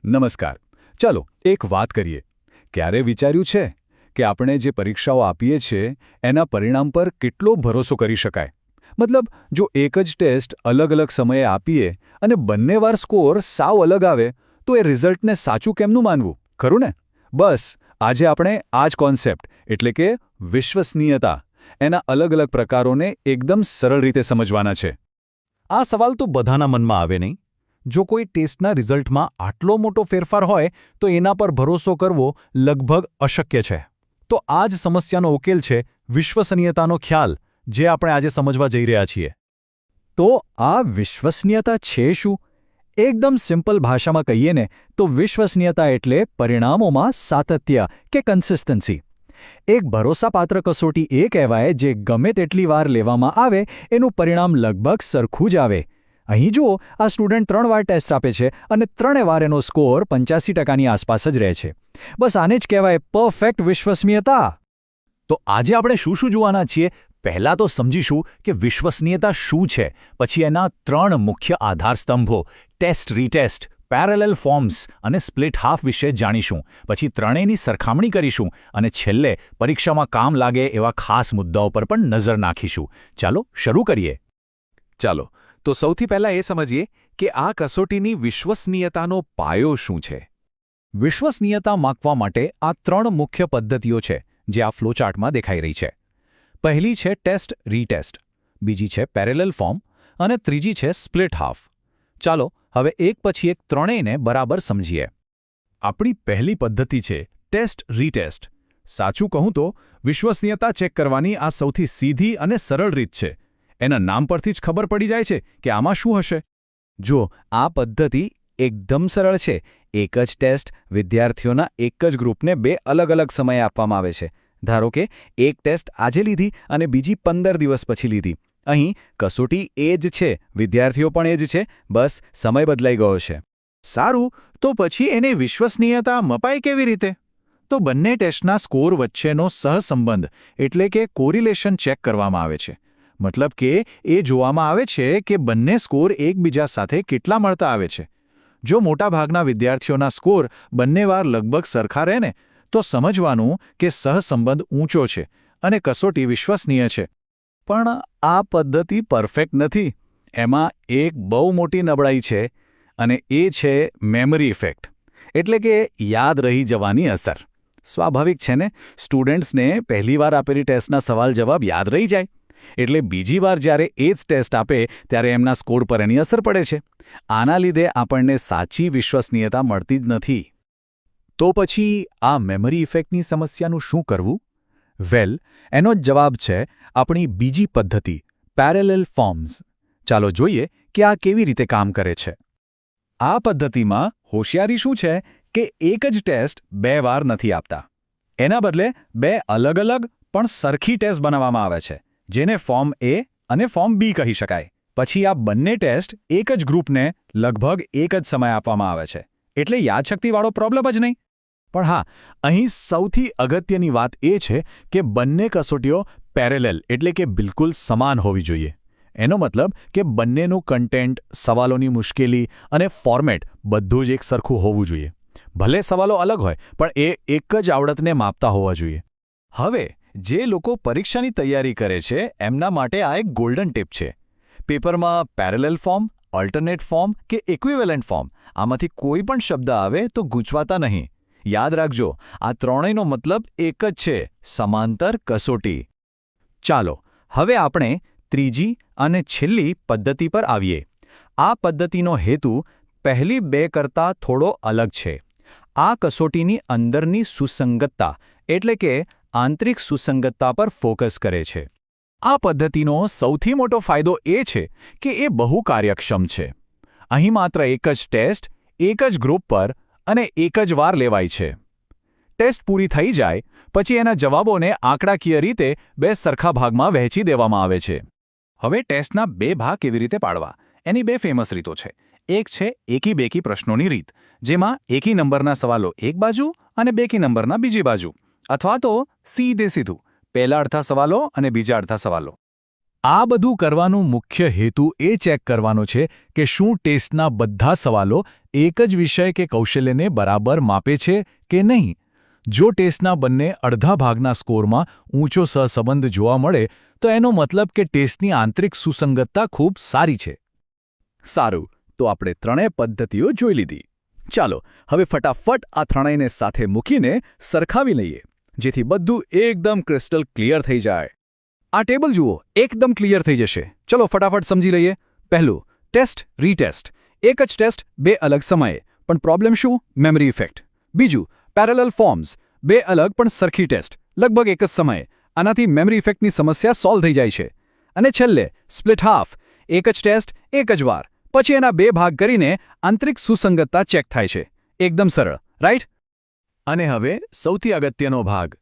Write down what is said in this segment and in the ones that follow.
નમસ્કાર. ચાલો એક વાત કરીએ. ક્યારે વિચાર્યું છે કે આપણે જે પરીક્ષાઓ આપીએ છીએ એના પરિણામ પર કેટલો ભરોસો કરી શકાય? મતલબ, જો એક જ ટેસ્ટ અલગ અલગ સમયે આપીએ અને બંને વાર સ્કોર સાવ અલગ આવે તો એ રિઝલ્ટને સાચું કેમનું માનવું, ખરું ને? બસ, આજે આપણે આ જ કોન્સેપ્ટ એટલે કે વિશ્વસનીયતા, એના અલગ અલગ પ્રકારોને એકદમ સરળ રીતે સમજવાના છે. આ સવાલ તો બધાના મનમાં આવે નહીં. જો કોઈ ટેસ્ટના રિઝલ્ટમાં આટલો મોટો ફેરફાર હોય તો એના પર ભરોસો કરવો લગભગ અશક્ય છે. તો આ જ સમસ્યાનો ઉકેલ છે વિશ્વસનીયતાનો ખ્યાલ, જે આપણે આજે સમજવા જઈ રહ્યા છીએ. તો આ વિશ્વસનીયતા છે શું? એકદમ સિમ્પલ ભાષામાં કહીએ ને તો વિશ્વસનીયતા એટલે પરિણામોમાં સાતત્ય કે કન્સિસ્ટન્સી. એક ભરોસાપાત્ર કસોટી એ કહેવાય જે ગમે તેટલી વાર લેવામાં આવે એનું પરિણામ લગભગ સરખું જ આવે. અહીં જુઓ, આ સ્ટુડન્ટ 3 વાર ટેસ્ટ આપે છે અને 3 વાર એનો સ્કોર 85%ની આસપાસ જ રહે છે. બસ આને જ કહેવાય પરફેક્ટ વિશ્વસનીયતા. તો આજે આપણે શું જોવાના છીએ? પહેલાં તો સમજીશું કે વિશ્વસનીયતા શું છે, પછી એના 3 મુખ્ય આધારસ્તંભો ટેસ્ટ, રીટેસ્ટ, પેરેલલ ફોર્મ્સ અને સ્પ્લિટ હાફ વિશે જાણીશું. પછી ત્રણેયની સરખામણી કરીશું અને છેલ્લે પરીક્ષામાં કામ લાગે એવા ખાસ મુદ્દાઓ પર પણ નજર નાખીશું. ચાલો શરૂ કરીએ. ચાલો, તો સૌથી પહેલાં એ સમજીએ કે આ કસોટીની વિશ્વસનીયતાનો પાયો શું છે. વિશ્વસનીયતા માપવા માટે આ 3 મુખ્ય પદ્ધતિઓ છે જે આ ફ્લોચાર્ટમાં દેખાઈ રહી છે. પહેલી છે ટેસ્ટ રીટેસ્ટ, બીજી છે પેરેલલ ફોર્મ અને ત્રીજી છે સ્પ્લિટ હાફ. ચાલો હવે એક પછી એક ત્રણેયને બરાબર સમજીએ. આપણી પહેલી પદ્ધતિ છે ટેસ્ટ રીટેસ્ટ. સાચું કહું તો વિશ્વસનીયતા ચેક કરવાની આ સૌથી સીધી અને સરળ રીત છે. એના નામ પરથી જ ખબર પડી જાય છે કે આમાં શું હશે. જો આ પદ્ધતિ એકદમ સરળ છે. એક જ ટેસ્ટ વિદ્યાર્થીઓના એક જ ગ્રુપને 2 અલગ અલગ સમયે આપવામાં આવે છે. ધારો કે એક ટેસ્ટ આજે લીધી અને બીજી 15 દિવસ પછી લીધી. અહીં કસોટી એ જ છે, વિદ્યાર્થીઓ પણ એ જ છે, બસ સમય બદલાઈ ગયો છે. સારું, તો પછી એને વિશ્વસનીયતા મપાય કેવી રીતે? તો બંને ટેસ્ટના સ્કોર વચ્ચેનો સહસંબંધ એટલે કે કોરિલેશન ચેક કરવામાં આવે છે. મતલબ કે એ જોવામાં આવે છે કે બંને સ્કોર એકબીજા સાથે કેટલા મળતા આવે છે. જો મોટાભાગના વિદ્યાર્થીઓના સ્કોર બંને વાર લગભગ સરખા રહે ને, તો સમજવાનું કે સહસંબંધ ઊંચો છે અને કસોટી વિશ્વસનીય છે. પણ આ પદ્ધતિ પરફેક્ટ નથી. એમાં એક બહુ મોટી નબળાઈ છે અને એ છે મેમરી ઇફેક્ટ, એટલે કે યાદ રહી જવાની અસર. સ્વાભાવિક છે ને, સ્ટુડન્ટ્સને પહેલીવાર આપેલી ટેસ્ટના સવાલ જવાબ યાદ રહી જાય, એટલે બીજી વાર જ્યારે એ જ ટેસ્ટ આપે ત્યારે એમના સ્કોર પર એની અસર પડે છે. આના લીધે આપણને સાચી વિશ્વસનીયતા મળતી જ નથી. તો પછી આ મેમરી ઇફેક્ટની સમસ્યાનું શું કરવું? એનો જ જવાબ છે આપણી બીજી પદ્ધતિ પેરેલલ ફોર્મ્સ. ચાલો જોઈએ કે આ કેવી રીતે કામ કરે છે. આ પદ્ધતિમાં હોશિયારી શું છે કે એક જ ટેસ્ટ 2 વાર નથી આપતા. એના બદલે 2 અલગ અલગ પણ સરખી ટેસ્ટ બનાવવામાં આવે છે, જેને ફોર્મ એ અને ફોર્મ બી કહી શકાય. પછી આ બંને ટેસ્ટ એક જ ગ્રુપને લગભગ એક જ સમય આપવામાં આવે છે, એટલે યાદશક્તિવાળો પ્રોબ્લેમ જ નહીં. પણ હા, અહીં સૌથી અગત્યની વાત એ છે કે બંને કસોટીઓ પેરેલલ એટલે કે બિલકુલ સમાન હોવી જોઈએ. એનો મતલબ કે બંનેનું કન્ટેન્ટ, સવાલોની મુશ્કેલી અને ફોર્મેટ બધું જ એક સરખું હોવું જોઈએ. ભલે સવાલો અલગ હોય, પણ એ એક જ આવડતને માપતા હોવા જોઈએ. હવે જે લોકો પરીક્ષાની તૈયારી કરે છે એમના માટે આ એક ગોલ્ડન ટિપ છે. પેપરમાં પેરેલલ ફોર્મ, ઓલ્ટરનેટ ફોર્મ કે ઇક્વિવેલન્ટ ફોર્મ, આમાંથી કોઈ પણ શબ્દ આવે તો ગૂંચવાતા નહીં. યાદ રાખજો, આ ત્રણેયનો મતલબ એક જ છે, સમાંતર કસોટી. ચાલો હવે આપણે ત્રીજી અને છેલ્લી પદ્ધતિ પર આવીએ. આ પદ્ધતિનો હેતુ પહેલી 2 કરતાં થોડો અલગ છે. આ કસોટીની અંદરની સુસંગતતા એટલે કે આંતરિક સુસંગતતા પર ફોકસ કરે છે. આ પદ્ધતિનો સૌથી મોટો ફાયદો એ છે કે એ બહુ કાર્યક્ષમ છે. અહીં માત્ર એક જ ટેસ્ટ, એક જ ગ્રુપ પર અને એક જ વાર લેવાય છે. ટેસ્ટ પૂરી થઈ જાય પછી એના જવાબોને આંકડાકીય રીતે 2 સરખા ભાગમાં વહેંચી દેવામાં આવે છે. હવે ટેસ્ટના 2 ભાગ કેવી રીતે પાડવા, એની 2 ફેમસ રીતો છે. એક છે એકી બેકી પ્રશ્નોની રીત, જેમાં એકી નંબરના સવાલો એક બાજુ અને બેકી નંબરના બીજી બાજુ, અથવા તો સીધે સીધું પહેલા અડધા સવાલો અને બીજા અડધા સવાલો. આ બધું કરવાનું મુખ્ય હેતુ એ ચેક કરવાનો છે કે શું ટેસ્ટના બધા સવાલો એક જ વિષય કે કૌશલ્યને બરાબર માપે છે કે નહીં. જો ટેસ્ટના બંને અડધા ભાગના સ્કોરમાં ઊંચો સહસંબંધ જોવા મળે તો એનો મતલબ કે ટેસ્ટની આંતરિક સુસંગતતા ખૂબ સારી છે. સારું, તો આપણે ત્રણેય પદ્ધતિઓ જોઈ લીધી. ચાલો હવે ફટાફટ આ ત્રણેયને સાથે મૂકીને સરખાવી લઈએ, જેથી બધું એકદમ ક્રિસ્ટલ ક્લિયર થઈ જાય. આ ટેબલ જુઓ, એકદમ ક્લિયર થઈ જશે. ચલો ફટાફટ સમજી લઈએ. પહેલું, ટેસ્ટ રીટેસ્ટ. એક જ ટેસ્ટ બે અલગ સમયે, પણ પ્રોબ્લેમ શું? Memory effect. બીજું, પેરેલલ ફોર્મ્સ. બે અલગ પણ સરખી ટેસ્ટ, લગભગ એક જ સમયે. આનાથી મેમરી ઇફેક્ટની સમસ્યા સોલ્વ થઈ જાય છે. અને છેલ્લે, સ્પ્લિટ હાફ. એક જ ટેસ્ટ એક જ વાર, પછી એના બે ભાગ કરીને આંતરિક સુસંગતતા ચેક થાય છે. એકદમ સરળ, રાઈટ? અને હવે સૌથી અગત્યનો ભાગ.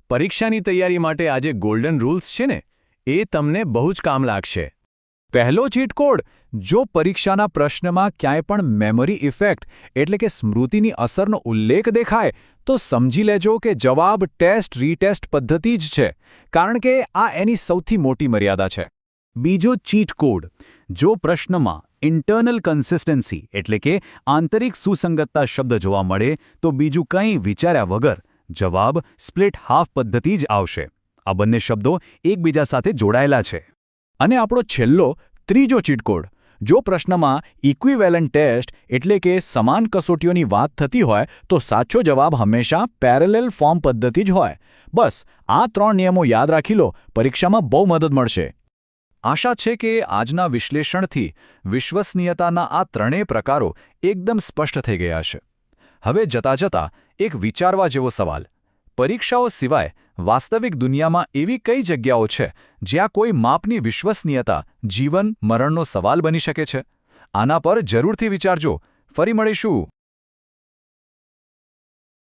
પરીક્ષાની તૈયારી માટે આ જે ગોલ્ડન રૂલ્સ છે ને, એ તમને બહુ જ કામ લાગશે. પહેલો ચીટ કોડ: જો પરીક્ષાના પ્રશ્નમાં ક્યાંય પણ મેમરી ઇફેક્ટ એટલે કે સ્મૃતિની અસરનો ઉલ્લેખ દેખાય તો સમજી લેજો કે જવાબ ટેસ્ટ રીટેસ્ટ પદ્ધતિ જ છે, કારણ કે આ એની સૌથી મોટી મર્યાદા છે. બીજો ચીટ કોડ: જો પ્રશ્નમાં ઇન્ટરનલ કન્સિસ્ટન્સી એટલે કે આંતરિક સુસંગતતા શબ્દ જોવા મળે તો બીજું કંઈ વિચાર્યા વગર જવાબ સ્પ્લિટ હાફ પદ્ધતિ જ આવશે. આ બંને શબ્દો એકબીજા સાથે જોડાયેલા છે. અને આપણો છેલ્લો ત્રીજો ચીટ કોડ: જો પ્રશ્નમાં ઇક્વિવેલન્ટ ટેસ્ટ એટલે કે સમાન કસોટીઓની વાત થતી હોય તો સાચો જવાબ હંમેશા પેરેલલ ફોર્મ પદ્ધતિ જ હોય. બસ આ ત્રણ નિયમો યાદ રાખી લો, પરીક્ષામાં બહુ મદદ મળશે. આશા છે કે આજના વિશ્લેષણથી વિશ્વસનીયતાના આ ત્રણેય પ્રકારો એકદમ સ્પષ્ટ થઈ ગયા છે. હવે જતાં જતાં એક વિચારવા જેવો સવાલ: પરીક્ષાઓ સિવાય વાસ્તવિક દુનિયામાં એવી કઈ જગ્યાઓ છે જ્યાં કોઈ માપની વિશ્વસનીયતા જીવન મરણનો સવાલ બની શકે છે? આના પર જરૂરથી વિચારજો. ફરી મળીશું.